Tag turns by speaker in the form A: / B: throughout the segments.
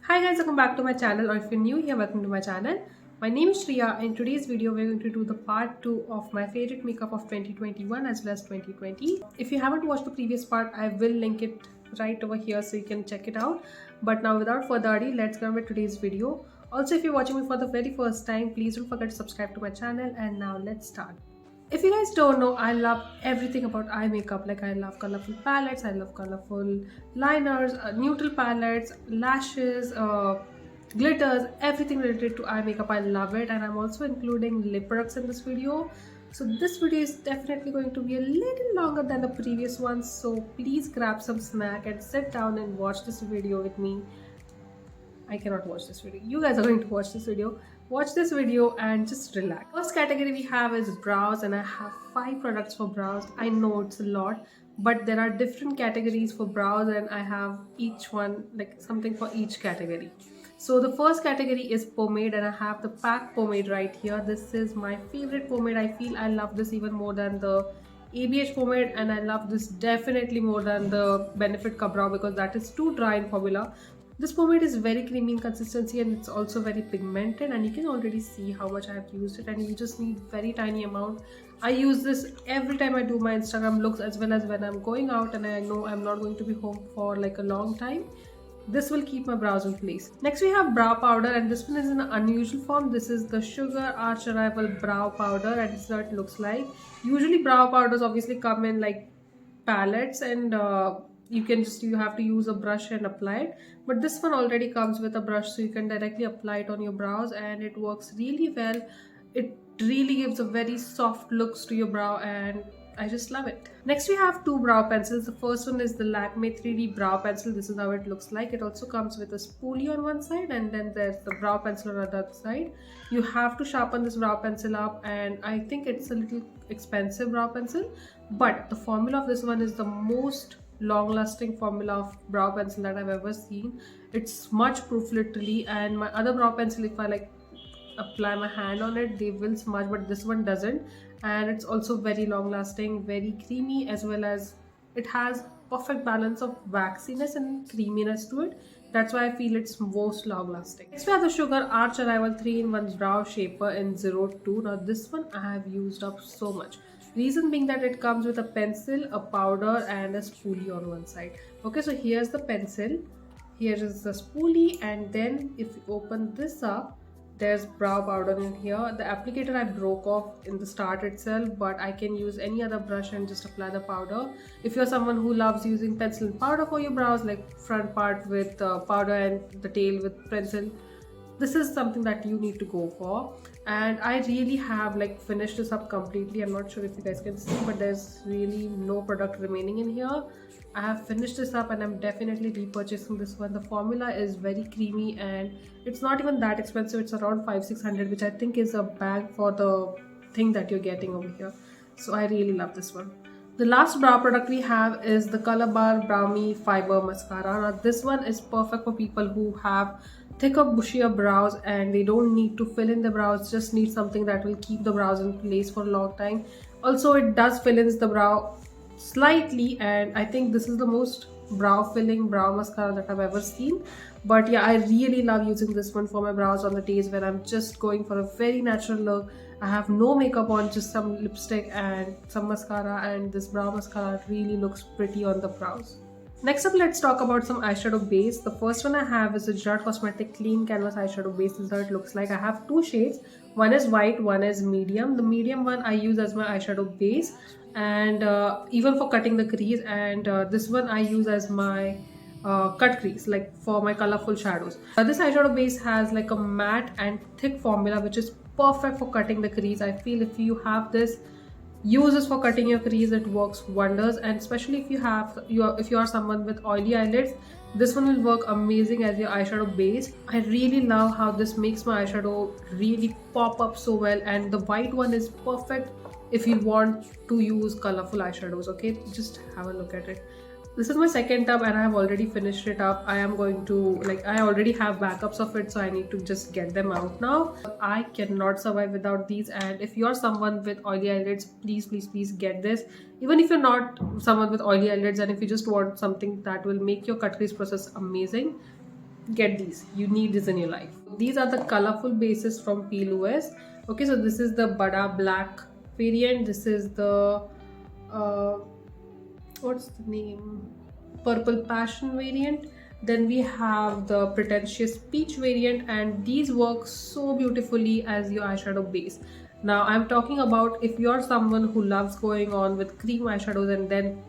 A: Hi guys, welcome back to my channel, or if you're new here, welcome to my channel. My name is Shreeya. In today's video we're going to do the part 2 of my favorite makeup of 2021 as well as 2020. If you haven't watched the previous part, I will link it right over here so you can check it out. But now without further ado, let's get on with today's video. Also, if you're watching me for the very first time, please don't forget to subscribe to my channel, and now let's start. If you guys don't know, I love everything about eye makeup. Like, I love colorful palettes, I love colorful liners, neutral palettes, lashes, glitters, everything related to eye makeup. I love it, and I'm also including lip products in this video. So this video is definitely going to be a little longer than the previous one, so please grab some snack and sit down and watch this video with me. I cannot watch this video. You guys are going to watch this video. Watch this video and just relax. First category we have is brows, and I have 5 products for brows. I know it's a lot, but there are different categories for brows, and I have each one, like something for each category. So the first category is pomade, and I have the PAC pomade right here. This is my favorite pomade. I feel I love this even more than the ABH pomade, and I love this definitely more than the Benefit Ka Brow because that is too dry in formula. This pomade is very creamy in consistency, and it's also very pigmented, and you can already see how much I have used it, and you just need very tiny amount. I use this every time I do my Instagram looks as well as when I'm going out and I know I'm not going to be home for like a long time. This will keep my brows in place. Next we have brow powder, and this one is in an unusual form. This is the Sugar Arch Arrival Brow Powder, and this is what it looks like. Usually brow powders obviously come in like palettes, and you have to use a brush and apply it, but this one already comes with a brush, so you can directly apply it on your brows, and it works really well. It really gives a very soft looks to your brow, and I just love it. Next we have 2 brow pencils. The first one is the Lakme 3D brow pencil. This is how it looks like. It also comes with a spoolie on one side, and then there's the brow pencil on the other side. You have to sharpen this brow pencil up, and I think it's a little expensive brow pencil, but the formula of this one is the most long-lasting formula of brow pencil that I've ever seen. It's smudge proof literally, and my other brow pencil, if I like apply my hand on it, they will smudge, but this one doesn't. And it's also very long lasting, very creamy, as well as it has perfect balance of waxiness and creaminess to it. That's why I feel it's most long lasting. Next we have the Sugar Arch Arrival 3-in-1 Brow Shaper in 02. Now this one I have used up so much. Reason being that it comes with a pencil, a powder, and a spoolie on one side. Okay, so here's the pencil, here is the spoolie, and then if you open this up, there's brow powder in here. The applicator I broke off in the start itself, but I can use any other brush and just apply the powder. If you're someone who loves using pencil and powder for your brows, like front part with powder and the tail with pencil, this is something that you need to go for. And I really have like finished this up completely. I'm not sure if you guys can see, but there's really no product remaining in here. I have finished this up, and I'm definitely repurchasing this one. The formula is very creamy, and it's not even that expensive. It's around 500-600, which I think is a bag for the thing that you're getting over here. So I really love this one. The last brow product we have is the Colorbar Waterproof Fiber Mascara. Now this one is perfect for people who have thicker, bushier brows and they don't need to fill in the brows, just need something that will keep the brows in place for a long time. Also, it does fill in the brow slightly, and I think this is the most brow filling brow mascara that I've ever seen. But yeah, I really love using this one for my brows on the days when I'm just going for a very natural look. I have no makeup on, just some lipstick and some mascara, and this brow mascara really looks pretty on the brows. Next up, let's talk about some eyeshadow base. The first one I have is the Gerard Cosmetics Clean Canvas eyeshadow base. This is how it looks like. I have 2 shades. One is white, one is medium. The medium one I use as my eyeshadow base, and even for cutting the crease, and this one I use as my cut crease, like for my colorful shadows. This eyeshadow base has like a matte and thick formula, which is perfect for cutting the crease. I feel if you have this, use this for cutting your crease, it works wonders. And especially if you are someone with oily eyelids, this one will work amazing as your eyeshadow base. I really love how this makes my eyeshadow really pop up so well, and the white one is perfect if you want to use colorful eyeshadows. Okay, just have a look at it. This is my second tub, and I have already finished it up. I am going to, I already have backups of it, so I need to just get them out now. I cannot survive without these, and if you're someone with oily eyelids, please get this. Even if you're not someone with oily eyelids, and if you just want something that will make your cut crease process amazing, get these. You need this in your life. These are the colorful bases from Plouise. Okay, so this is the Badda black variant. This is the what's the name, purple passion variant. Then we have the Pretentious peach variant, and these work so beautifully as your eyeshadow base. Now I'm talking about if you're someone who loves going on with cream eyeshadows and then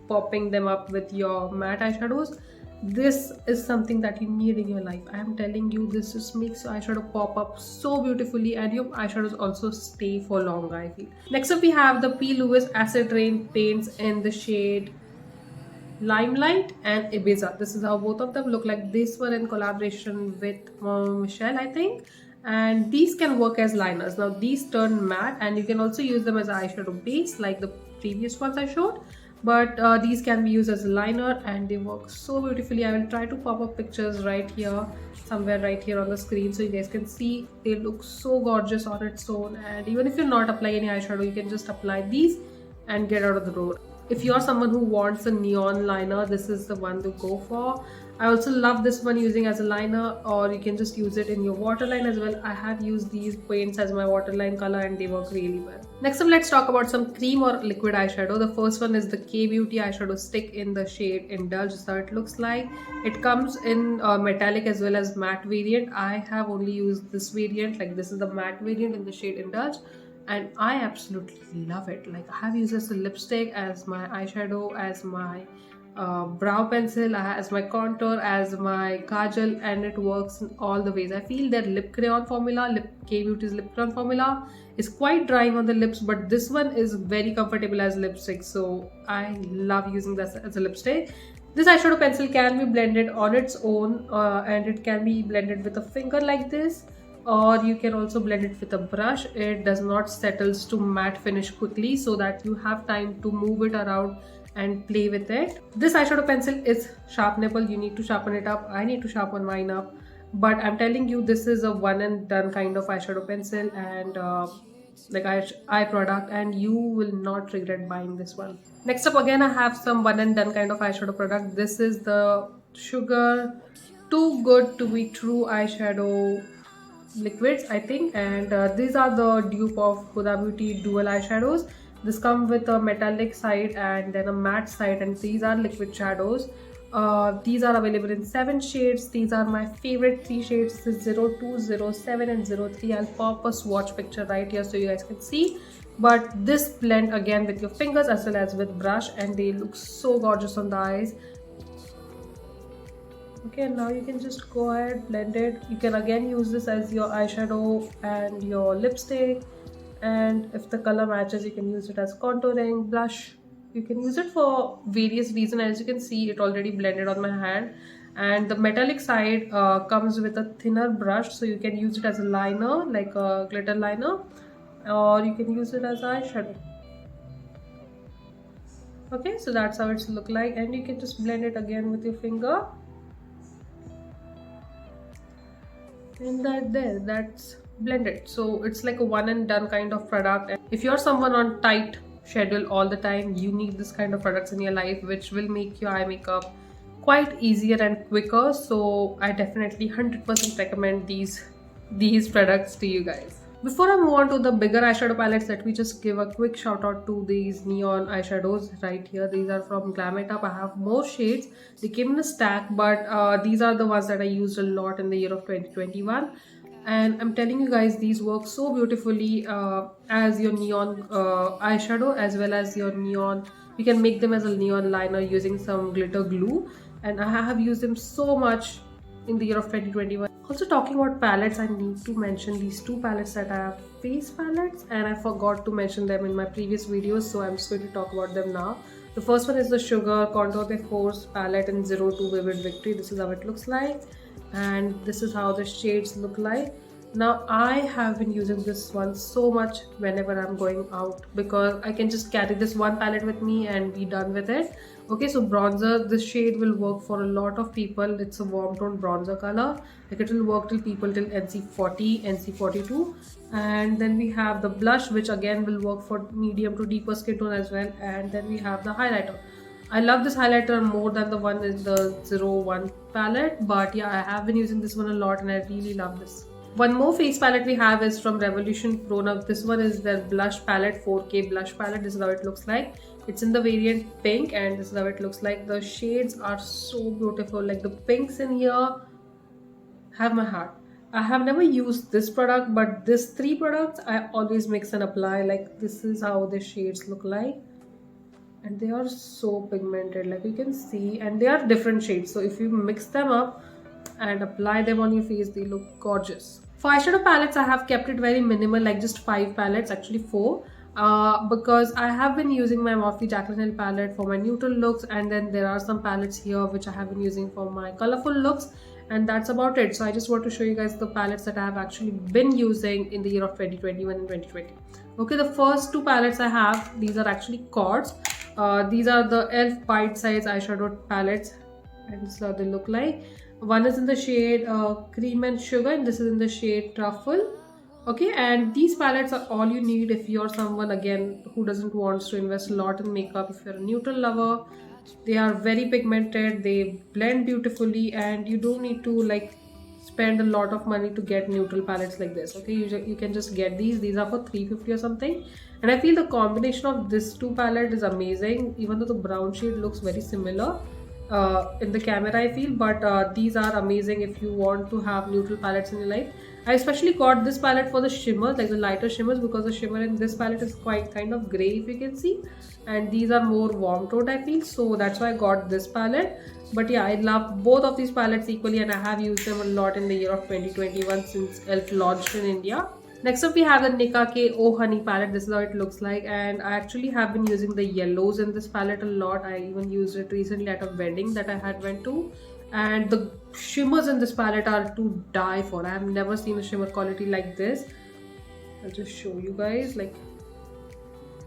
A: popping them up with your matte eyeshadows, this is something that you need in your life. I am telling you, this just makes your eyeshadow pop up so beautifully, and your eyeshadows also stay for longer, I feel. Next up we have the Plouise Acid Rain paints in the shade Limelight and Ibiza. This is how both of them look like. This one in collaboration with Michelle, I think. And these can work as liners. Now these turn matte, and you can also use them as eyeshadow base like the previous ones I showed. But these can be used as a liner, and they work so beautifully. I will try to pop up pictures right here, somewhere right here on the screen, so you guys can see. They look so gorgeous on its own. And even if you're not applying any eyeshadow, you can just apply these and get out of the road. If you're someone who wants a neon liner, this is the one to go for. I also love this one using as a liner, or you can just use it in your waterline as well. I have used these paints as my waterline color and they work really well. Next up, let's talk about some cream or liquid eyeshadow. The first one is the K Beauty eyeshadow stick in the shade Indulge. This is how it looks like. It comes in metallic as well as matte variant. I have only used this variant, like this is the matte variant in the shade Indulge, and I absolutely love it. Like, I have used this as a lipstick, as my eyeshadow, as my brow pencil, as my contour, as my kajal, and it works in all the ways. I feel that lip crayon formula, K Beauty's lip crayon formula, is quite drying on the lips, but this one is very comfortable as lipstick, so I love using this as a lipstick. This eyeshadow pencil can be blended on its own, and it can be blended with a finger like this, or you can also blend it with a brush. It does not settles to matte finish quickly, so that you have time to move it around and play with it. This eyeshadow pencil is sharpenable. You need to sharpen it up. I need to sharpen mine up, but I'm telling you, this is a one and done kind of eyeshadow pencil, and like eye product, and you will not regret buying this one. Next up, again I have some one and done kind of eyeshadow product. This is the Sugar Too Good to Be True eyeshadow liquids, I think, and these are the dupe of Huda Beauty dual eyeshadows. This comes with a metallic side and then a matte side, and these are liquid shadows. These are available in 7 shades. These are my favorite 3 shades. This is 02, 07 and 03. I'll pop a swatch picture right here so you guys can see. But this blend again with your fingers as well as with brush, and they look so gorgeous on the eyes. Okay, now you can just go ahead, blend it. You can again use this as your eyeshadow and your lipstick, and if the color matches, you can use it as contouring, blush. You can use it for various reasons. As you can see, it already blended on my hand, and the metallic side comes with a thinner brush, so you can use it as a liner, like a glitter liner, or you can use it as eyeshadow. Okay, so that's how it's look like, and you can just blend it again with your finger. And that's blended. So it's like a one and done kind of product. And if you're someone on tight schedule all the time, you need this kind of products in your life, which will make your eye makeup quite easier and quicker. So I definitely 100% recommend these products to you guys. Before I move on to the bigger eyeshadow palettes, let me just give a quick shout out to these neon eyeshadows right here. These are from Glam It Up. I have more shades. They came in a stack, but these are the ones that I used a lot in the year of 2021. And I'm telling you guys, these work so beautifully as your neon eyeshadow, as well as your neon. You can make them as a neon liner using some glitter glue. And I have used them so much in the year of 2021. Also, talking about palettes, I need to mention these 2 palettes that I have, face palettes, and I forgot to mention them in my previous videos, so I'm just going to talk about them now. The first one is the Sugar Contour de Force palette in 02 Vivid Victory. This is how it looks like, and this is how the shades look like. Now I have been using this one so much whenever I'm going out, because I can just carry this one palette with me and be done with it. Okay, so bronzer, this shade will work for a lot of people. It's a warm tone bronzer color. Like, it will work till people till NC40, NC42. And then we have the blush, which again will work for medium to deeper skin tone as well. And then we have the highlighter. I love this highlighter more than the one in the 01 palette, but yeah, I have been using this one a lot and I really love this. One more face palette we have is from Revolution Pro. Now this one is their blush palette, 4K blush palette. This is how it looks like. It's in the variant pink and this is how it looks like. The shades are so beautiful. Like the pinks in here have my heart. I have never used this product, but these three products I always mix and apply. Like this is how the shades look like. And they are so pigmented, like you can see, and they are different shades. So if you mix them up and apply them on your face, they look gorgeous. For eyeshadow palettes, I have kept it very minimal, like just 5 palettes, actually 4. Because I have been using my Morphe Jaclyn Hill palette for my neutral looks, and then there are some palettes here which I have been using for my colorful looks, and that's about it. So I just want to show you guys the palettes that I have actually been using in the year of 2021 and 2020. Okay, the first 2 palettes I have, these are actually cords. These are the e.l.f. bite size eyeshadow palettes, and so they look like. One is in the shade Cream and Sugar, and this is in the shade Truffle. Okay, and these palettes are all you need if you're someone, again, who doesn't want to invest a lot in makeup. If you're a neutral lover, they are very pigmented, they blend beautifully, and you don't need to like spend a lot of money to get neutral palettes like this. Okay, you can just get these are for 350 or something, and I feel the combination of this 2 palette is amazing, even though the brown shade looks very similar in the camera, I feel, but these are amazing if you want to have neutral palettes in your life. I especially got this palette for the shimmers, like the lighter shimmers, because the shimmer in this palette is quite kind of grey, if you can see, and these are more warm toned, I feel, so that's why I got this palette. But yeah, I love both of these palettes equally, and I have used them a lot in the year of 2021 since e.l.f. launched in India. Next up we have the Nicka K Oh Honey palette. This is how it looks like, and I actually have been using the yellows in this palette a lot. I even used it recently at a wedding that I had went to, and the shimmers in this palette are to die for. I have never seen a shimmer quality like this. I'll just show you guys, like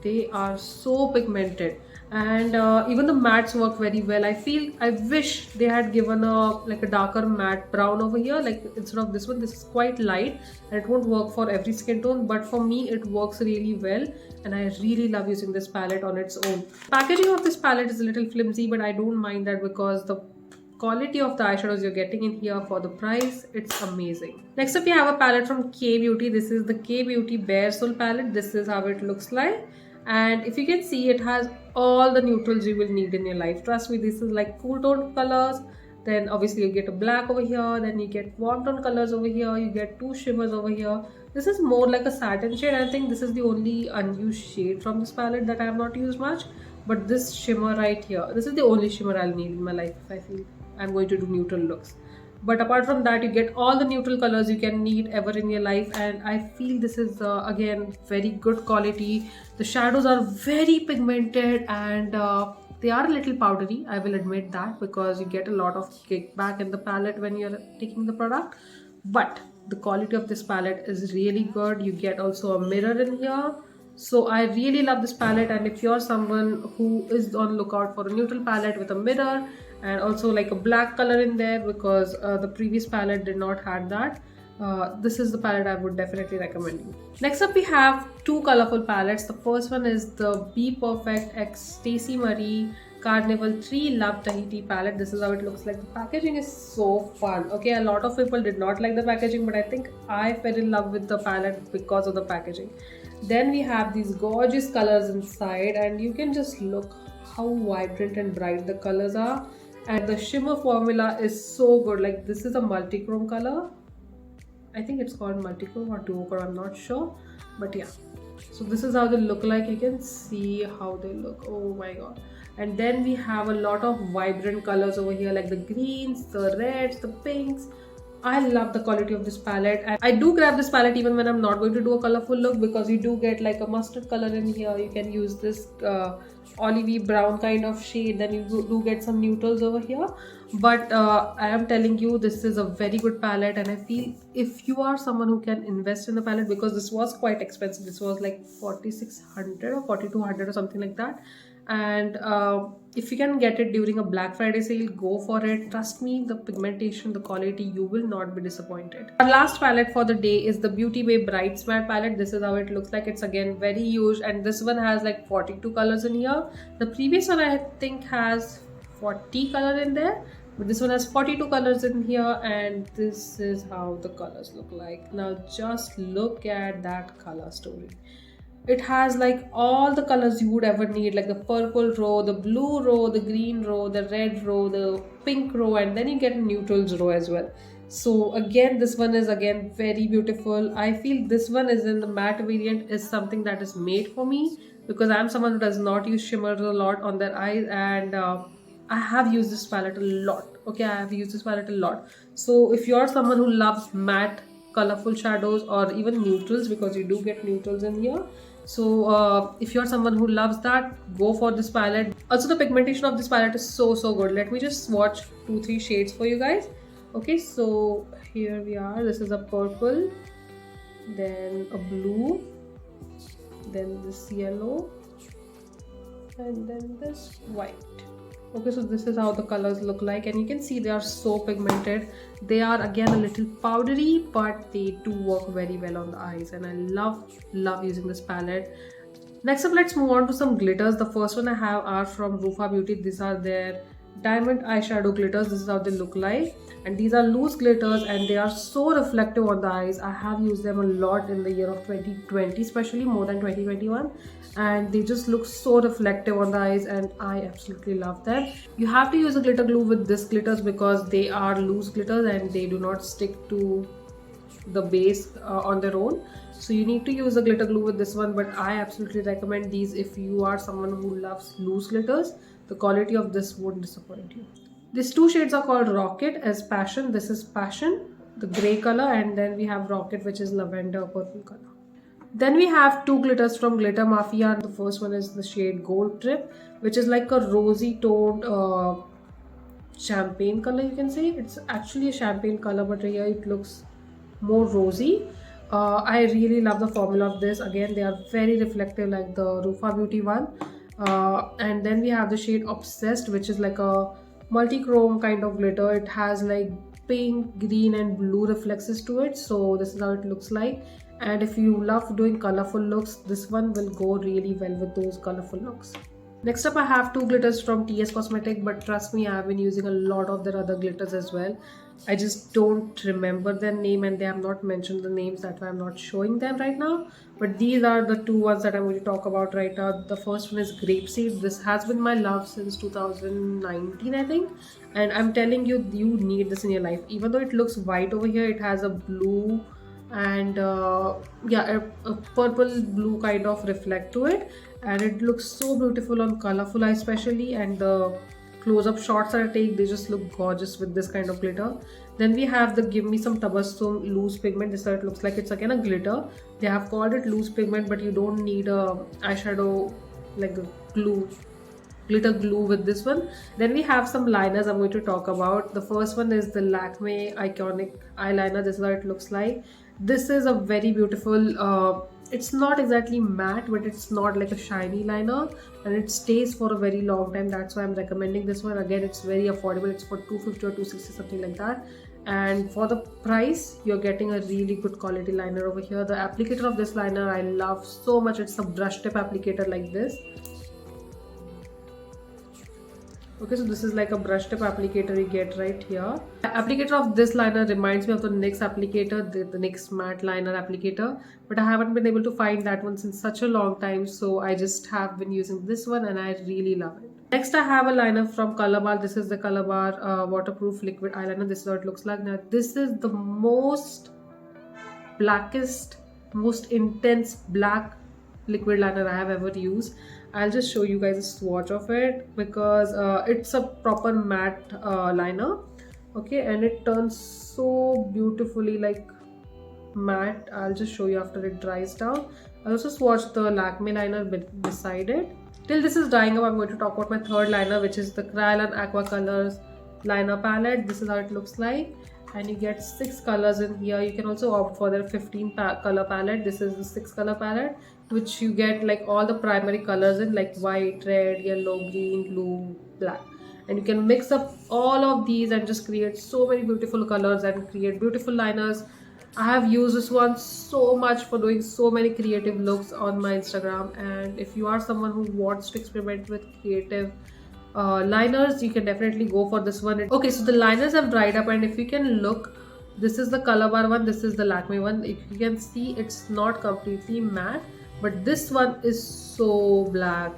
A: they are so pigmented, and even the mattes work very well. I wish they had given a darker matte brown over here, like instead of this one. This is quite light and it won't work for every skin tone, but for me it works really well, and I really love using this palette on its own. Packaging of this palette is a little flimsy, but I don't mind that because the quality of the eyeshadows you're getting in here for the price, it's amazing. Next up we have a palette from K Beauty. This is the K Beauty Bare Soul palette. This is how it looks like, and if you can see, it has all the neutrals you will need in your life. Trust me, this is like cool toned colors, then obviously you get a black over here, then you get warm tone colors over here, you get 2 shimmers over here. This is more like a satin shade. I think this is the only unused shade from this palette that I have not used much, but this shimmer right here, this is the only shimmer I'll need in my life if I feel I'm going to do neutral looks. But apart from that, you get all the neutral colors you can need ever in your life, and I feel this is again very good quality. The shadows are very pigmented, and they are a little powdery, I will admit that, because you get a lot of kickback in the palette when you're taking the product. But the quality of this palette is really good. You get also a mirror in here. So I really love this palette, and if you're someone who is on lookout for a neutral palette with a mirror and also like a black color in there, because the previous palette did not have that, this is the palette I would definitely recommend you. Next up we have 2 colorful palettes. The first one is the Bperfect x Stacey Marie Carnival 3 Love Tahiti palette. This is how it looks like. The packaging is so fun. Okay, a lot of people did not like the packaging, but I think I fell in love with the palette because of the packaging. Then we have these gorgeous colors inside, and you can just look how vibrant and bright the colors are, and the shimmer formula is so good. Like this is a multi-chrome color. I think it's called multi-chrome or duochrome, I'm not sure, but yeah. So this is how they look like. You can see how they look. Oh my god. And then we have a lot of vibrant colors over here, like the greens, the reds, the pinks. I love the quality of this palette, and I do grab this palette even when I'm not going to do a colorful look, because you do get like a mustard color in here. You can use this olivey brown kind of shade, then you do get some neutrals over here. But I am telling you, this is a very good palette, and I feel if you are someone who can invest in the palette, because this was quite expensive. This was like 4600 or 4200 or something like that. and if you can get it during a Black Friday sale, go for it. Trust me, the pigmentation, the quality, you will not be disappointed. Our last palette for the day is the Beauty Bay Bright Matte palette. This is how it looks like. It's again very huge, and this one has like 42 colors in here. The previous one I think has 40 color in there, but this one has 42 colors in here, and this is how the colors look like. Now just look at that color story. It has like all the colors you would ever need, like the purple row, the blue row, the green row, the red row, the pink row, and then you get a neutrals row as well. So again, this one is again very beautiful. I feel this one is in the matte variant, is something that is made for me, because I'm someone who does not use shimmers a lot on their eyes, and I have used this palette a lot. Okay, I have used this palette a lot. So if you're someone who loves matte colorful shadows or even neutrals, because you do get neutrals in here, so if you're someone who loves that, go for this palette. Also, the pigmentation of this palette is so good. Let me just swatch 2-3 shades for you guys. Okay, so here we are. This is a purple, then a blue, then this yellow, and then this white. Okay, so this is how the colors look like, and you can see they are so pigmented. They are again a little powdery, but they do work very well on the eyes, and I love using this palette. Next up, let's move on to some glitters. The first one I have are from Rufa Beauty. These are their diamond eyeshadow glitters. This is how they look like, and these are loose glitters, and they are so reflective on the eyes. I have used them a lot in the year of 2020, especially more than 2021, and they just look so reflective on the eyes, and I absolutely love them. You have to use a glitter glue with this glitters because they are loose glitters and they do not stick to the base on their own. So you need to use a glitter glue with this one, but I absolutely recommend these if you are someone who loves loose glitters. The quality of this won't disappoint you. These two shades are called Rocket as Passion. This is Passion, the grey color, and then we have Rocket, which is lavender purple color. Then we have two glitters from Glitter Mafia. The first one is the shade Gold Trip, which is like a rosy toned champagne color, you can say. It's actually a champagne color, but here it looks more rosy. I really love the formula of this. Again, they are very reflective like the Rufa Beauty one. And then we have the shade Obsessed, which is like a multi-chrome kind of glitter. It has like pink, green and blue reflexes to it. So this is how it looks like. And if you love doing colorful looks, this one will go really well with those colorful looks. Next up, I have two glitters from TS Cosmetics, but trust me, I have been using a lot of their other glitters as well. I just don't remember their name, and they have not mentioned the names, that's why I'm not showing them right now. But these are the two ones that I'm going to talk about right now. The first one is Grapeseed. This has been my love since 2019, I think. And I'm telling you, you need this in your life. Even though it looks white over here, it has a blue and yeah, a purple blue kind of reflect to it, and it looks so beautiful on colorful eyes especially, and the close-up shots that I take, they just look gorgeous with this kind of glitter. Then we have the Give Me Some Tabassum loose pigment. This is how it looks like. It's again a glitter. They have called it loose pigment, but you don't need a eyeshadow like a glitter glue with this one. Then we have some liners I'm going to talk about. The first one is the Lakme Eyeconic eyeliner. This is how it looks like. This is a very beautiful, it's not exactly matte, but it's not like a shiny liner, and it stays for a very long time. That's why I'm recommending this one. Again, it's very affordable. It's for 250 or 260, something like that. And for the price, you're getting a really good quality liner over here. The applicator of this liner I love so much. It's a brush tip applicator like this. Okay, so this is like a brush tip applicator you get right here. The applicator of this liner reminds me of the NYX applicator, the NYX matte liner applicator, but I haven't been able to find that one since such a long time, so I just have been using this one and I really love it. Next, I have a liner from Colorbar. This is the Colorbar Waterproof Liquid Eyeliner. This is how it looks like. Now, this is the most blackest, most intense black liquid liner I have ever used. I'll just show you guys a swatch of it because it's a proper matte liner. Okay, and it turns so beautifully like matte. I'll just show you after it dries down. I also swatched the Lakme liner beside it. Till this is drying up, I'm going to talk about my third liner, which is the Crayolan Aqua Colors liner palette. This is how it looks like. and you get 6 colors in here. You can also opt for their 15 color palette. This is the 6 color palette, which you get like all the primary colors in, like white, red, yellow, green, blue, black, and you can mix up all of these and just create so many beautiful colors and create beautiful liners. I have used this one so much for doing so many creative looks on my Instagram, and if you are someone who wants to experiment with creative liners, you can definitely go for this one. Okay, so the liners have dried up, and if you can look, this is the Colorbar one, this is the Lakme one. If you can see, it's not completely matte, but this one is so black.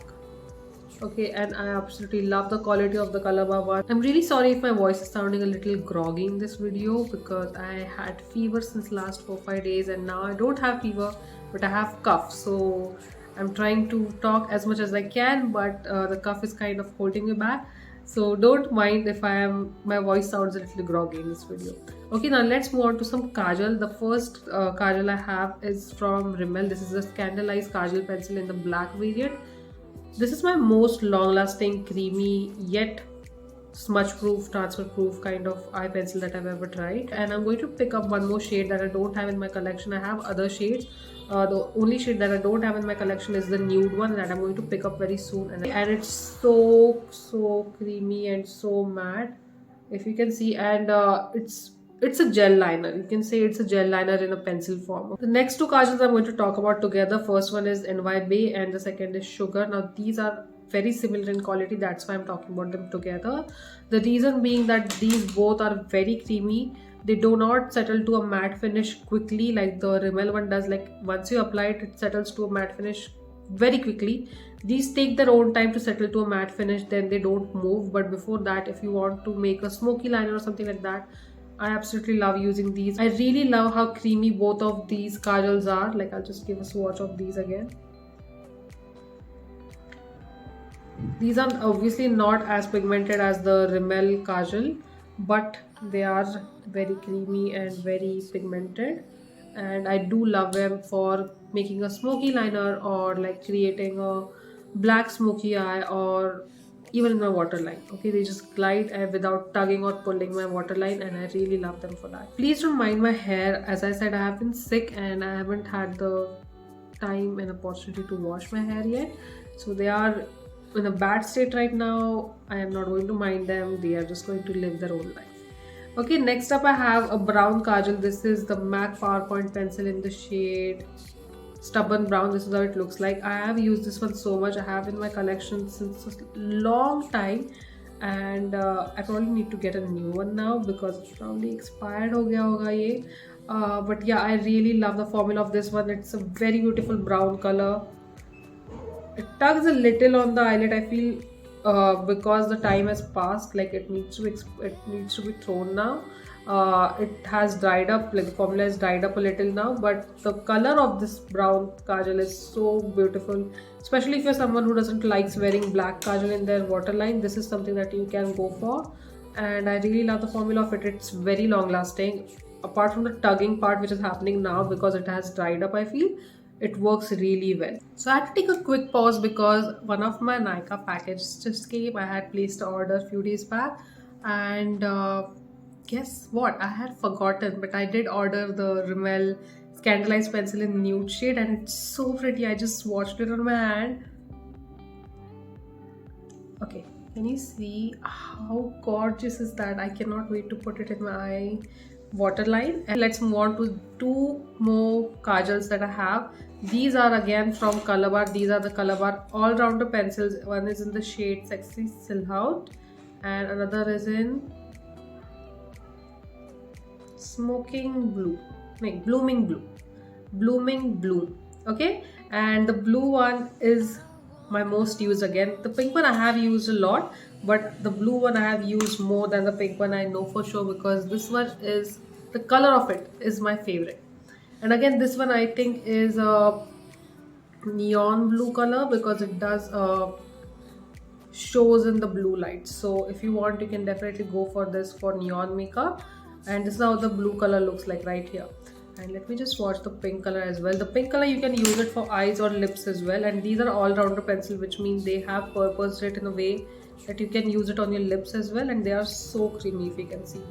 A: Okay, and I absolutely love the quality of the Colorbar one. I'm really sorry if my voice is sounding a little groggy in this video because I had fever since last 4-5 days, and now I don't have fever, but I have cough. So I'm trying to talk as much as I can, but the cough is kind of holding me back. So don't mind if my voice sounds a little groggy in this video. Okay, now let's move on to some kajal. The first kajal I have is from Rimmel. This is a Scandaleyes kajal pencil in the black variant. This is my most long-lasting, creamy, yet smudge-proof, transfer-proof kind of eye pencil that I've ever tried. And I'm going to pick up one more shade that I don't have in my collection. I have other shades. The only shade that I don't have in my collection is the nude one that I'm going to pick up very soon. And it's so creamy and so matte, if you can see. And it's a gel liner. You can say it's a gel liner in a pencil form. The next two kajals I'm going to talk about together. First one is NY Bay and the second is Sugar. Now these are very similar in quality, that's why I'm talking about them together. The reason being that these both are very creamy. They do not settle to a matte finish quickly like the Rimmel one does. Like once you apply it, it settles to a matte finish very quickly. These take their own time to settle to a matte finish, then they don't move. But before that, if you want to make a smoky liner or something like that, I absolutely love using these. I really love how creamy both of these kajals are. Like I'll just give a swatch of these again. These are obviously not as pigmented as the Rimmel kajal, but they are very creamy and very pigmented. And I do love them for making a smoky liner or like creating a black smoky eye, or even my waterline. Okay, they just glide without tugging or pulling my waterline, and I really love them for that. Please don't mind my hair. As I said, I have been sick and I haven't had the time and opportunity to wash my hair yet, so they are in a bad state right now. I am not going to mind them. They are just going to live their own life. Okay, next up I have a brown kajal. This is the MAC PowerPoint pencil in the shade Stubborn Brown. This is how it looks like. I have used this one so much. I have in my collection since a long time, and I probably need to get a new one now because it's probably expired ho gaya hoga ye. But yeah, I really love the formula of this one. It's a very beautiful brown color. It tugs a little on the eyelid, I feel, because the time has passed. Like it needs to be thrown now. It has dried up, like the formula has dried up a little now, but the color of this brown kajal is so beautiful. Especially if you're someone who doesn't like wearing black kajal in their waterline, this is something that you can go for. And I really love the formula of it. It's very long lasting. Apart from the tugging part which is happening now because it has dried up, I feel it works really well. So I had to take a quick pause because one of my Nykaa packages just came. I had placed an order a few days back, and guess what? I had forgotten, but I did order the Rimmel Scandaleyes pencil in nude shade, and it's so pretty. I just swatched it on my hand. Okay, can you see how gorgeous is that? I cannot wait to put it in my eye waterline. And let's move on to two more kajals that I have. These are again from Colorbar. These are the Colorbar all-rounder pencils. One is in the shade Sexy Silhouette and another is in Smoking Blue. No, Blooming Blue. Okay, and the blue one is my most used again. The pink one I have used a lot, but the blue one I have used more than the pink one, I know for sure, because this one is, the color of it is my favorite. And again, this one I think is a neon blue color because it does shows in the blue light. So if you want, you can definitely go for this for neon makeup. And this is how the blue color looks like right here. And let me just swatch the pink color as well. The pink color, you can use it for eyes or lips as well. And these are all-rounder pencil, which means they have purposed it in a way that you can use it on your lips as well. And they are so creamy, if you can see.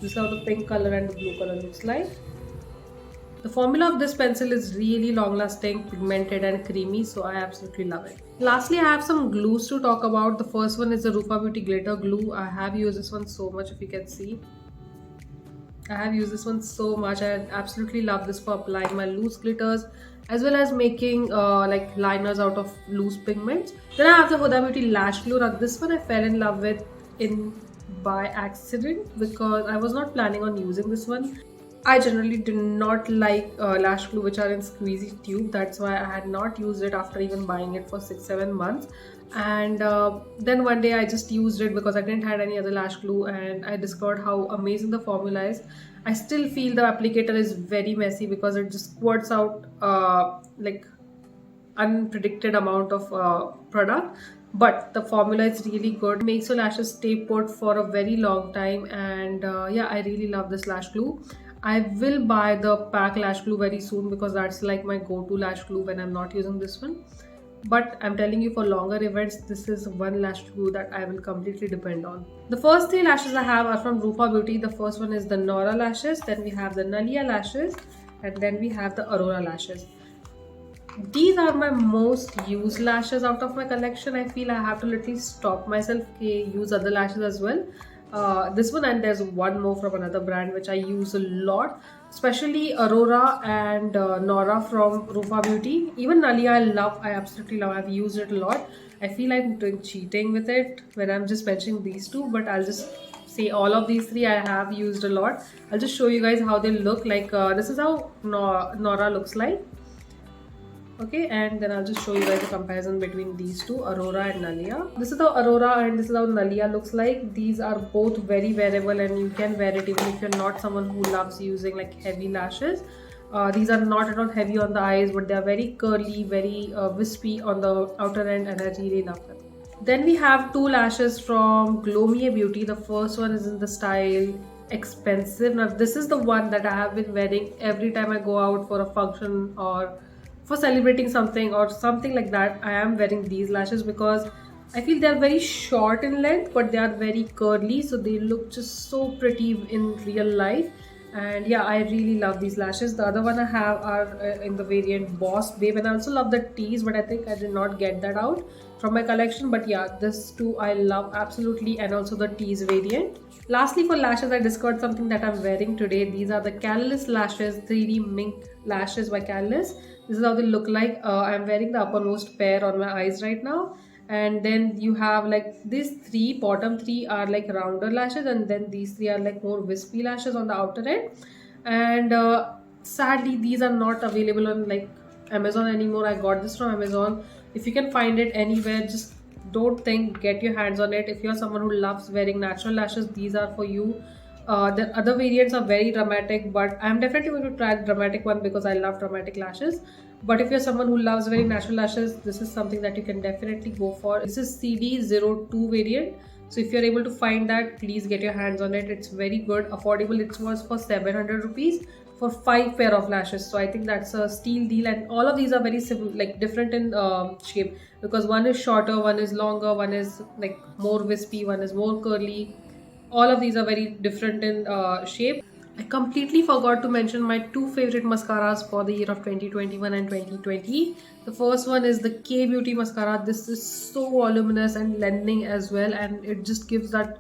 A: This is how the pink color and the blue color looks like. The formula of this pencil is really long lasting, pigmented and creamy, so I absolutely love it. Lastly, I have some glues to talk about. The first one is the Rufa Beauty Glitter Glue. I have used this one so much, if you can see. I have used this one so much. I absolutely love this for applying my loose glitters as well as making like liners out of loose pigments. Then I have the Huda Beauty Lash Glue. Now this one I fell in love with by accident because I was not planning on using this one. I generally do not like lash glue which are in squeezy tube. That's why I had not used it after even buying it for 6-7 months. And then one day I just used it because I didn't have any other lash glue, and I discovered how amazing the formula is. I still feel the applicator is very messy because it just squirts out like unpredicted amount of product, but the formula is really good. It makes your lashes stay put for a very long time, and yeah, I really love this lash glue. I will buy the PAC lash glue very soon because that's like my go-to lash glue when I'm not using this one. But I'm telling you, for longer events, this is one lash glue that I will completely depend on. The first 3 lashes I have are from Rufa Beauty. The first one is the Nora lashes, then we have the Nalia lashes, and then we have the Aurora lashes. These are my most used lashes out of my collection. I feel I have to literally stop myself to use other lashes as well. This one, and there's one more from another brand which I use a lot, especially Aurora and Nora from Rufa Beauty. Even Nalia I absolutely love. I've used it a lot. I feel I'm doing cheating with it when I'm just mentioning these two, but I'll just say all of these 3 I have used a lot. I'll just show you guys how they look like. This is how Nora looks like. Okay, and then I'll just show you guys a comparison between these two, Aurora and Nalia. This is how Aurora and this is how Nalia looks like. These are both very wearable and you can wear it even if you're not someone who loves using like heavy lashes. These are not at all heavy on the eyes, but they are very curly, very wispy on the outer end, and I really love them. Then we have 2 lashes from Lakme Beauty. The first one is in the style Expensive. Now this is the one that I have been wearing every time I go out for a function or for celebrating something or something like that. I am wearing these lashes because I feel they are very short in length, but they are very curly, so they look just so pretty in real life. And yeah, I really love these lashes. The other one I have are in the variant Boss Babe, and I also love the tease, but I think I did not get that out from my collection. But yeah, this too I love absolutely, and also the tease variant. Lastly, for lashes, I discovered something that I'm wearing today. These are the Candleless lashes, 3D mink lashes by Candleless. This is how they look like. I'm wearing the uppermost pair on my eyes right now. And then you have like these 3, bottom 3 are like rounder lashes, and then these 3 are like more wispy lashes on the outer end. And sadly, these are not available on like Amazon anymore. I got this from Amazon. If you can find it anywhere, just don't think, get your hands on it. If you're someone who loves wearing natural lashes, these are for you. The other variants are very dramatic, but I'm definitely going to try the dramatic one because I love dramatic lashes. But if you're someone who loves very natural lashes, this is something that you can definitely go for. This is CD02 variant. So if you're able to find that, please get your hands on it. It's very good, affordable. It was for 700 rupees for 5 pair of lashes. So I think that's a steal deal, and all of these are very similar, like different in shape, because one is shorter, one is longer, one is like more wispy, one is more curly. All of these are very different in shape. I completely forgot to mention my 2 favorite mascaras for the year of 2021 and 2020. The first one is the K Beauty mascara. This is so voluminous and lengthening as well, and it just gives that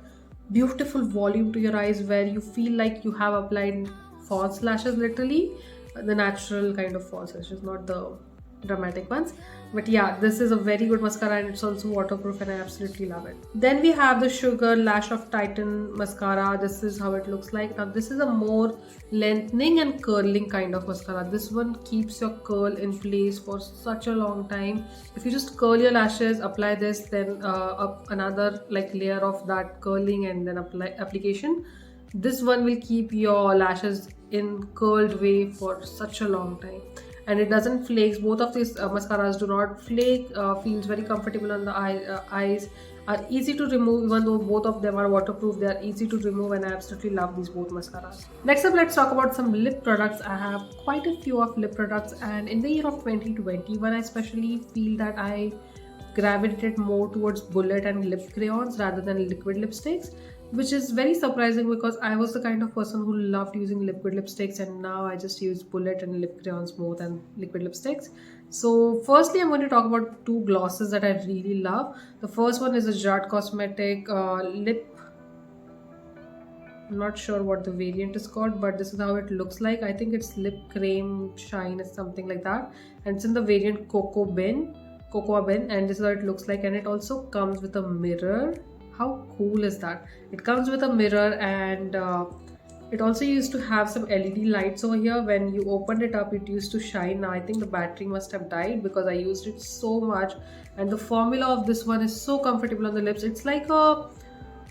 A: beautiful volume to your eyes where you feel like you have applied false lashes, literally the natural kind of false lashes, not the dramatic ones. But yeah, this is a very good mascara, and it's also waterproof, and I absolutely love it. Then we have the Sugar Lash of Titan mascara. This is how it looks like. Now this is a more lengthening and curling kind of mascara. This one keeps your curl in place for such a long time. If you just curl your lashes, apply this, then up another like layer of that curling, and then apply application. This one will keep your lashes in curled way for such a long time, and it doesn't flake. Both of these mascaras do not flake. Feels very comfortable on the eyes, are easy to remove. Even though both of them are waterproof, they are easy to remove, and I absolutely love these both mascaras. Next up, let's talk about some lip products. I have quite a few of lip products, and in the year of 2021 I especially feel that I gravitated more towards bullet and lip crayons rather than liquid lipsticks. which is very surprising because I was the kind of person who loved using liquid lipsticks, and now I just use bullet and lip crayons more than liquid lipsticks. So firstly, I'm going to talk about two glosses that I really love. The first one is a Gerard Cosmetic lip. I'm not sure what the variant is called, but this is how it looks like. I think it's lip cream shine or something like that, and it's in the variant cocoa bean, and this is how it looks like. And it also comes with a mirror. How cool is that? It comes with a mirror, and it also used to have some LED lights over here. When you opened it up, it used to shine. Now I think the battery must have died because I used it so much, and the formula of this one is so comfortable on the lips. It's like a,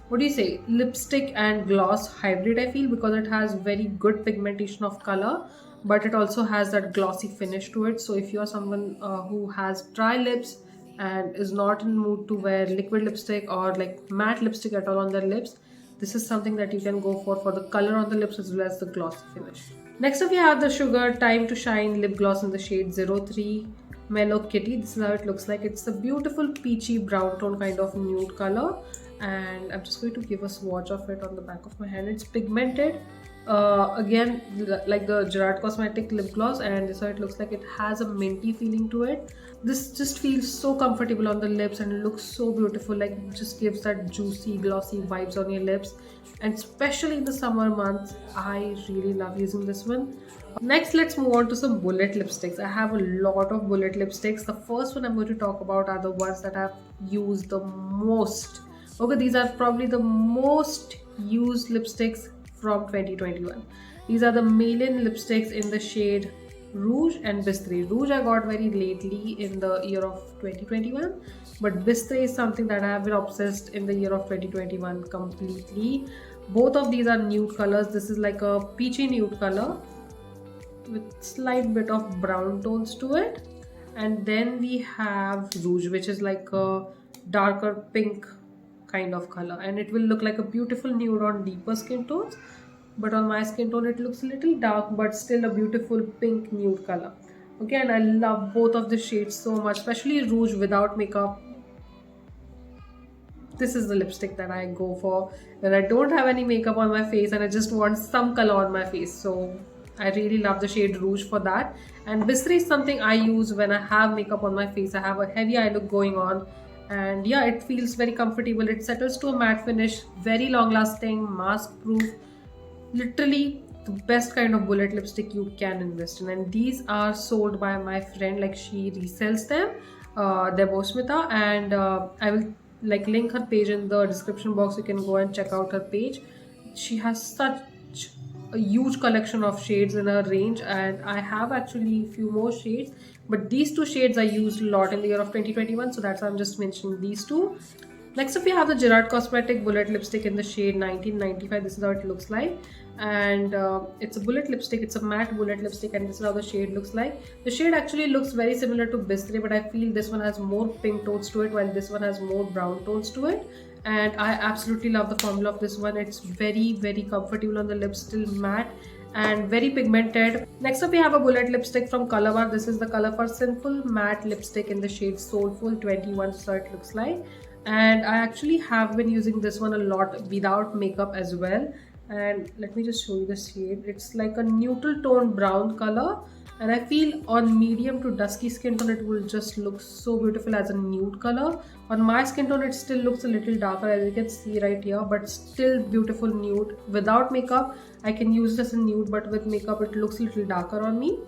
A: what do you say, lipstick and gloss hybrid, I feel, because it has very good pigmentation of color, but it also has that glossy finish to it. So if you're someone who has dry lips and is not in mood to wear liquid lipstick or like matte lipstick at all on their lips, this is something that you can go for the color on the lips as well as the glossy finish. Next up we have the Sugar Time to Shine lip gloss in the shade 03 Mellow Kitty. This is how it looks like. It's a beautiful peachy brown tone kind of nude color, and I'm just going to give a swatch of it on the back of my hand. It's pigmented, again like the Gerard Cosmetic lip gloss, and this is how it looks like. It has a minty feeling to it. This just feels so comfortable on the lips and it looks so beautiful, like it just gives that juicy glossy vibes on your lips, and especially in the summer months I really love using this one. Next, let's move on to some bullet lipsticks. I have a lot of bullet lipsticks. The first one I'm going to talk about are the ones that I've used the most. Okay, these are probably the most used lipsticks from 2021. These are the Maybelline lipsticks in the shade Rouge and Bistre Rouge. I got very lately in the year of 2021, but Bistre is something that I have been obsessed in the year of 2021 completely. Both of these are nude colors. This is like a peachy nude color with slight bit of brown tones to it, and then we have Rouge, which is like a darker pink kind of color, and it will look like a beautiful nude on deeper skin tones, but on my skin tone it looks a little dark but still a beautiful pink nude color. Okay, and I love both of the shades so much, especially Rouge without makeup. This is the lipstick that I go for when I don't have any makeup on my face and I just want some color on my face. So I really love the shade Rouge for that. And Bistre is something I use when I have makeup on my face. I have a heavy eye look going on, and yeah, it feels very comfortable. It settles to a matte finish, very long lasting, mask proof, literally the best kind of bullet lipstick you can invest in. And these are sold by my friend, like she resells them, Debosmita, and I will like link her page in the description box. You can go and check out her page. She has such a huge collection of shades in her range, and I have actually a few more shades, but these two shades I used a lot in the year of 2021, so that's why I'm just mentioning these two. Next up we have the Gerard Cosmetic Bullet lipstick in the shade 1995. This is how it looks like, and it's a bullet lipstick. It's a matte bullet lipstick, and this is how the shade looks like. The shade actually looks very similar to Bistre, but I feel this one has more pink tones to it while this one has more brown tones to it, and I absolutely love the formula of this one. It's very comfortable on the lips, still matte and very pigmented. Next up we have a bullet lipstick from Colorbar. This is the Colorbar Sinful matte lipstick in the shade Soulful 21, so it looks like. And I actually have been using this one a lot without makeup as well. And let me just show you the shade. It's like a neutral tone brown color, and I feel on medium to dusky skin tone it will just look so beautiful as a nude color. On my skin tone it still looks a little darker, as you can see right here, but still beautiful nude. Without makeup I can use this in nude, but with makeup it looks a little darker on me.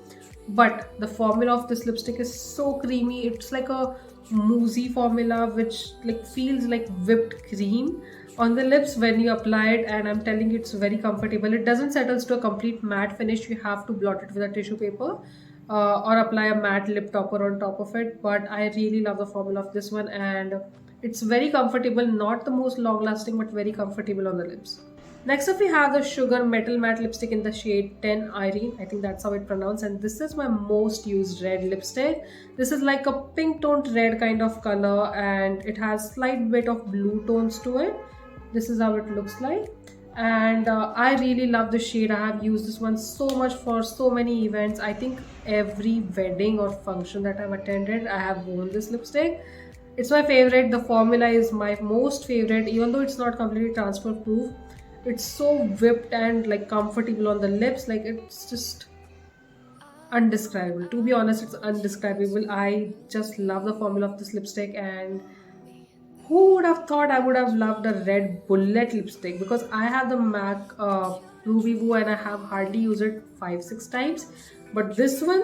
A: But the formula of this lipstick is so creamy. It's like a moussey formula which like feels like whipped cream on the lips when you apply it, and I'm telling you, it's very comfortable. It doesn't settle to a complete matte finish. You have to blot it with a tissue paper or apply a matte lip topper on top of it, but I really love the formula of this one, and it's very comfortable. Not the most long lasting, but very comfortable on the lips. Next up we have the Sugar Metal Matte Lipstick in the shade 10 Irene. I think that's how it pronounced, and this is my most used red lipstick. This is like a pink toned red kind of color, and it has slight bit of blue tones to it. This is how it looks like, and I really love the shade. I have used this one so much for so many events. I think every wedding or function that I've attended I have worn this lipstick. It's my favorite. The formula is my most favorite, even though it's not completely transfer proof. It's so whipped and like comfortable on the lips. Like it's just undescribable. To be honest, it's undescribable. I just love the formula of this lipstick, and who would have thought I would have loved a red bullet lipstick, because I have the MAC Ruby Woo and I have hardly used it 5-6 times, but this one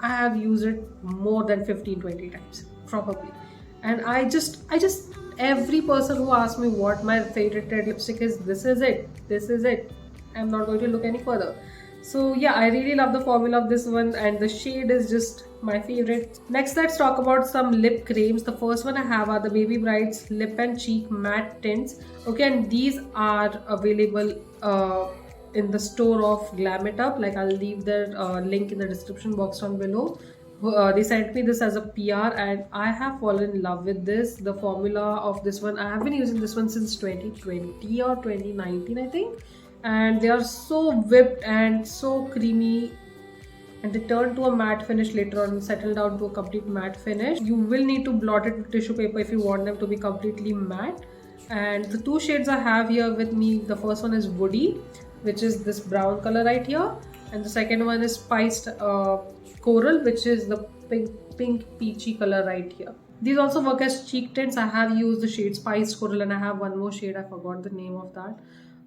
A: I have used it more than 15-20 times probably. And I just every person who asks me what my favorite red lipstick is, this is it, this is it. I'm not going to look any further. So yeah, I really love the formula of this one, and the shade is just my favorite. Next, let's talk about some lip creams. The first one I have are the Baby Brides Lip and Cheek Matte Tints. Okay, and these are available in the store of Glam It Up. Like, I'll leave their link in the description box down below. They sent me this as a PR, and I have fallen in love with this. The formula of this one, I have been using this one since 2020 or 2019, I think. And they are so whipped and so creamy, and they turn to a matte finish later on and settle down to a complete matte finish. You will need to blot it with tissue paper if you want them to be completely matte. And the two shades I have here with me, the first one is Woody, which is this brown color right here, and the second one is Spiced Coral, which is the pink peachy color right here. These also work as cheek tints. I have used the shade Spiced Coral, and I have one more shade, I forgot the name of that,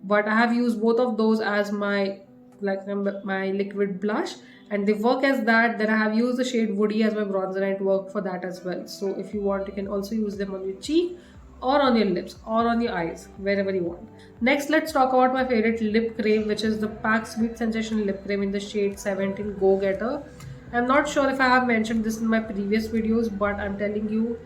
A: but I have used both of those as my liquid blush, and they work as that. Then I have used the shade Woody as my bronzer, and it worked for that as well. So if you want, you can also use them on your cheek or on your lips or on your eyes, wherever you want. Next, let's talk about my favorite lip cream, which is the PAC Sweet Sensation Lip Cream in the shade 17 Go Getter. I'm not sure if I have mentioned this in my previous videos, but I'm telling you,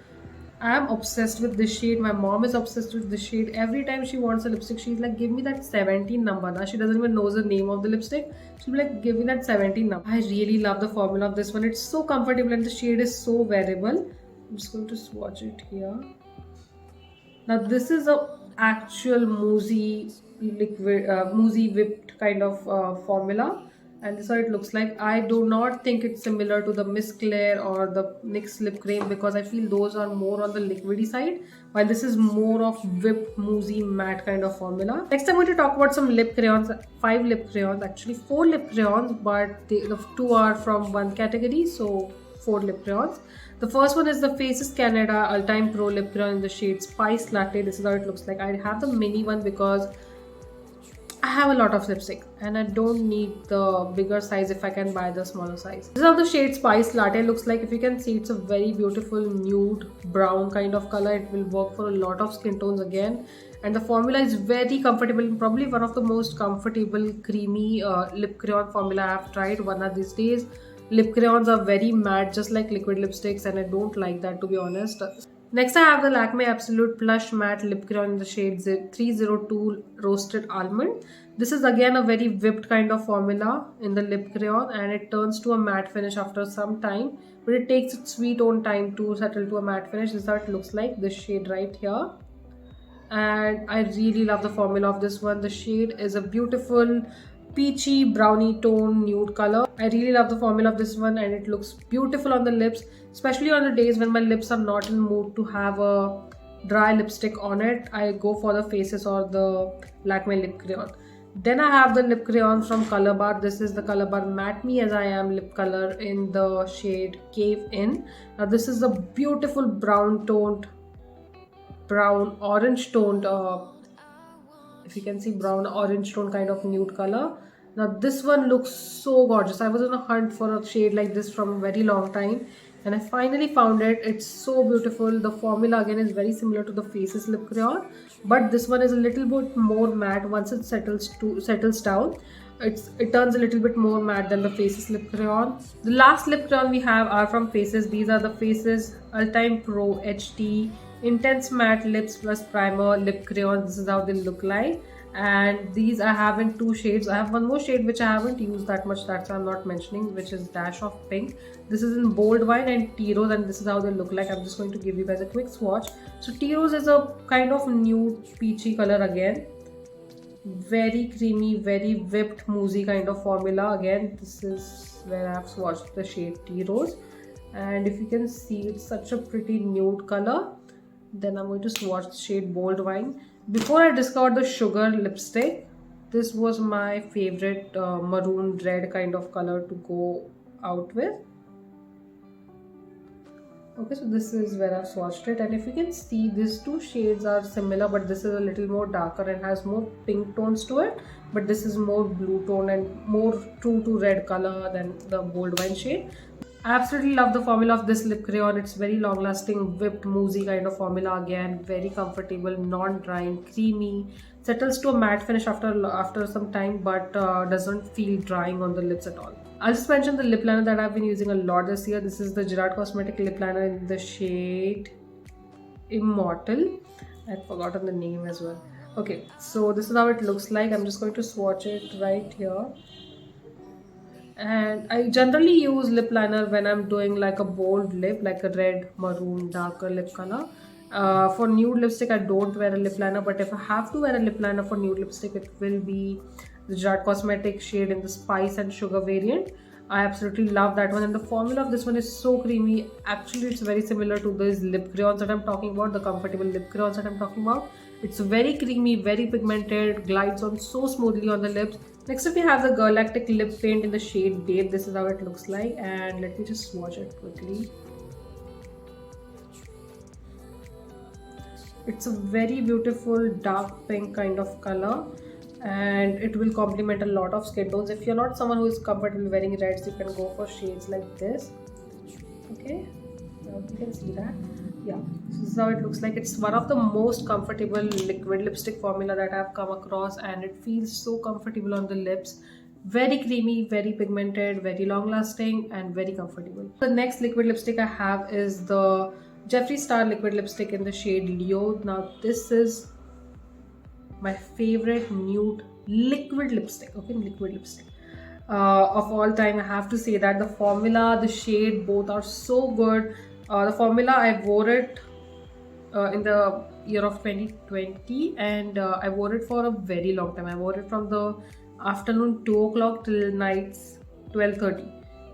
A: I am obsessed with this shade. My mom is obsessed with this shade. Every time she wants a lipstick, she's like, give me that 17 number. Now she doesn't even know the name of the lipstick. She'll be like, give me that 17 number. I really love the formula of this one. It's so comfortable and the shade is so wearable. I'm just going to swatch it here. Now this is a actual moussey liquid, moussey whipped kind of formula, and this is what it looks like. I do not think it's similar to the Miss Claire or the NYX lip cream, because I feel those are more on the liquidy side, while this is more of whipped moussey matte kind of formula. Next, I'm going to talk about some lip crayons. 5 lip crayons, actually 4 lip crayons, but the 2 are from one category, so 4 lip crayons. The first one is the Faces Canada All Time Pro Lip Crayon in the shade Spice Latte. This is how it looks like. I have the mini one because I have a lot of lipstick and I don't need the bigger size if I can buy the smaller size. This is how the shade Spice Latte looks like. If you can see, it's a very beautiful nude brown kind of color. It will work for a lot of skin tones again. And the formula is very comfortable, and probably one of the most comfortable creamy lip crayon formula I have tried one of these days. Lip crayons are very matte, just like liquid lipsticks, and I don't like that, to be honest. Next, I have the Lakme Absolute Plush Matte Lip Crayon in the shade 302 Roasted Almond. This is again a very whipped kind of formula in the lip crayon, and it turns to a matte finish after some time, but it takes its sweet own time to settle to a matte finish. This is how it looks like, this shade right here. And I really love the formula of this one. The shade is a beautiful peachy brownie tone nude color. I really love the formula of this one, and it looks beautiful on the lips, especially on the days when my lips are not in the mood to have a dry lipstick on it. I go for the Faces or the Lakme lip crayon. Then I have the lip crayon from Colorbar. This is the Colorbar Matte Me As I Am lip color in the shade Cave In. Now this is a beautiful brown orange toned if you can see, brown orange tone kind of nude color. Now this one looks so gorgeous. I was on a hunt for a shade like this from a very long time, and I finally found it. It's so beautiful. The formula again is very similar to the Faces lip crayon, but this one is a little bit more matte. Once it settles down, it turns a little bit more matte than the Faces lip crayon. The last lip crayon we have are from Faces. These are the Faces All Time Pro HD Intense Matte Lips Plus Primer Lip Crayon. This is how they look like, and these I have in 2 shades. I have one more shade which I haven't used that much, that's why I'm not mentioning, which is Dash of Pink. This is in Bold Wine and Tea Rose, and this is how they look like. I'm just going to give you guys a quick swatch. So Tea Rose is a kind of nude peachy color again, very creamy, very whipped moussey kind of formula. Again, this is where I've swatched the shade Tea Rose. and if you can see, it's such a pretty nude color. Then I'm going to swatch the shade Bold Wine. Before I discovered the sugar lipstick, this was my favorite maroon red kind of color to go out with. Okay, so this is where I've swatched it, and if you can see, these two shades are similar, but this is a little more darker and has more pink tones to it, but this is more blue tone and more true to red color than the Bold Wine shade. I absolutely love the formula of this lip crayon. It's very long lasting, whipped, moussey kind of formula. Again, very comfortable, non-drying, creamy, settles to a matte finish after some time, but doesn't feel drying on the lips at all. I'll just mention the lip liner that I've been using a lot this year. This is the Gerard Cosmetics lip liner in the shade Immortal. I'd forgotten the name as well. Okay, so this is how it looks like. I'm just going to swatch it right here. And I generally use lip liner when I'm doing like a bold lip, like a red, maroon, darker lip color. For nude lipstick, I don't wear a lip liner, but if I have to wear a lip liner for nude lipstick, it will be the Gerard Cosmetics shade in the Spice and Sugar variant. I absolutely love that one, and the formula of this one is so creamy. Actually, it's very similar to these lip crayons that I'm talking about, the comfortable lip crayons that I'm talking about. It's very creamy, very pigmented, glides on so smoothly on the lips. Next up we have the Galactic lip paint in the shade Babe. This is how it looks like, and let me just swatch it quickly. It's a very beautiful dark pink kind of color, and it will complement a lot of skin tones. If you're not someone who is comfortable wearing reds, you can go for shades like this. Okay, now you can see that. Yeah, so this is how it looks like. It's one of the most comfortable liquid lipstick formula that I've come across, and it feels so comfortable on the lips. Very creamy, very pigmented, very long lasting, and very comfortable. The next liquid lipstick I have is the Jeffree Star liquid lipstick in the shade Leo. Now this is my favorite nude liquid lipstick, okay, liquid lipstick of all time. I have to say that the formula, the shade, both are so good. The formula, I wore it in the year of 2020, and I wore it for a very long time. I wore it from the afternoon 2 o'clock till nights 12:30.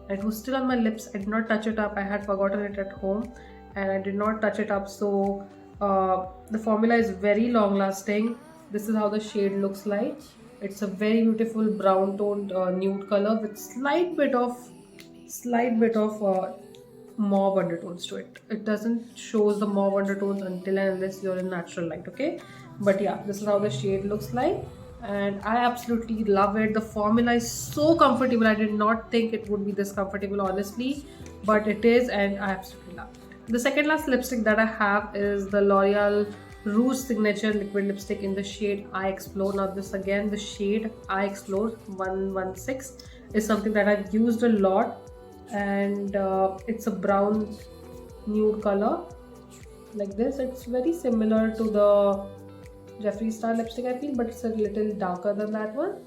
A: It was still on my lips. I did not touch it up. I had forgotten it at home and I did not touch it up. So the formula is very long lasting. This is how the shade looks like. It's a very beautiful brown toned nude color with slight bit of mauve undertones to it. It doesn't show the mauve undertones until and unless you're in natural light, okay? But yeah, this is how the shade looks like, and I absolutely love it. The formula is so comfortable. I did not think it would be this comfortable, honestly, but it is, and I absolutely love it. The second last lipstick that I have is the Loreal Rouge Signature Liquid Lipstick in the shade I Explore. Now this, again, the shade I Explore 116 is something that I've used a lot, and it's a brown nude color like this. It's very similar to the Jeffree Star lipstick, I feel, but it's a little darker than that one.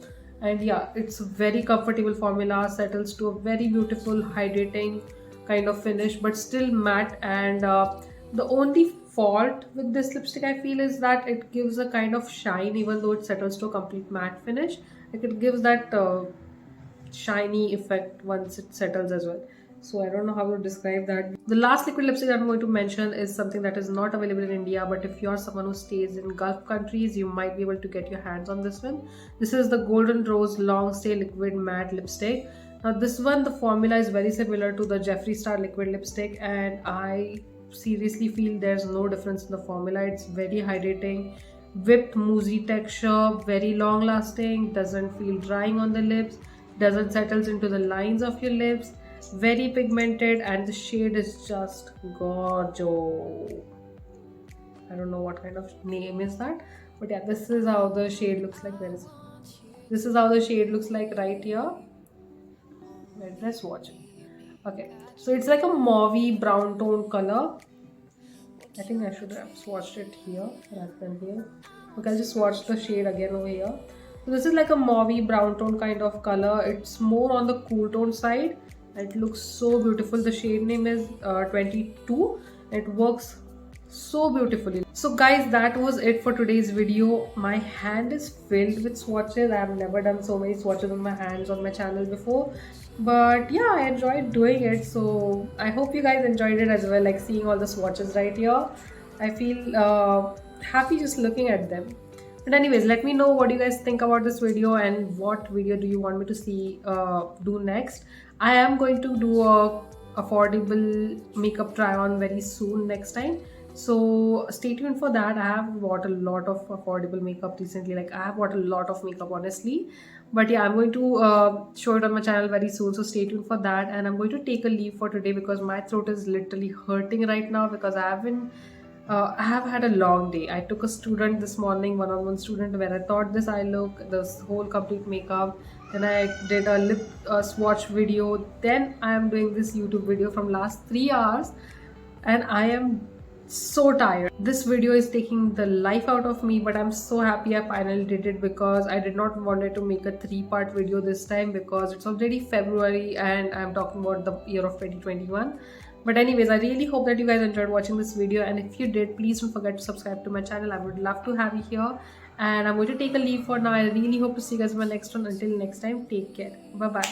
A: And yeah, it's a very comfortable formula, settles to a very beautiful hydrating kind of finish, but still matte. And the only fault with this lipstick, I feel, is that it gives a kind of shine even though it settles to a complete matte finish. Like, it gives that shiny effect once it settles as well. So I don't know how to describe that. The last liquid lipstick that I'm going to mention is something that is not available in India, but if you're someone who stays in Gulf countries, you might be able to get your hands on this one. This is the Golden Rose Long Stay Liquid Matte Lipstick. Now this one, the formula is very similar to the Jeffree Star liquid lipstick, and I seriously feel there's no difference in the formula. It's very hydrating, whipped moussey texture, very long lasting, doesn't feel drying on the lips, doesn't settles into the lines of your lips, very pigmented, and the shade is just gorgeous. I don't know what kind of name is that, but yeah, this is how the shade looks like. Where is it? This is how the shade looks like right here. Let's watch it. Okay, so it's like a mauvey brown tone color. I think I should have swatched it here rather than here. Okay, I'll just swatch the shade again over here. So this is like a mauvey brown tone kind of color. It's more on the cool tone side. It looks so beautiful. The shade name is 22. It works so beautifully. So guys, that was it for today's video. My hand is filled with swatches. I have never done so many swatches on my hands on my channel before, but yeah, I enjoyed doing it. So I hope you guys enjoyed it as well, like seeing all the swatches right here. I feel happy just looking at them. But anyways, let me know what you guys think about this video and what video do you want me to see do next. I am going to do a affordable makeup try on very soon next time, so stay tuned for that. I have bought a lot of affordable makeup recently, like I have bought a lot of makeup honestly, but yeah, I'm going to show it on my channel very soon, so stay tuned for that. And I'm going to take a leave for today because my throat is literally hurting right now because I have had a long day. I took a student this morning, one-on-one student, where I thought this eye look, this whole complete makeup. Then I did a lip swatch video. Then I am doing this YouTube video from last 3 hours, and I am so tired. This video is taking the life out of me, but I'm so happy I finally did it because I did not wanted to make a 3-part video this time because it's already February and I'm talking about the year of 2021. But anyways, I really hope that you guys enjoyed watching this video, and if you did, please don't forget to subscribe to my channel. I would love to have you here, and I'm going to take a leave for now. I really hope to see you guys in my next one. Until next time, take care. Bye bye.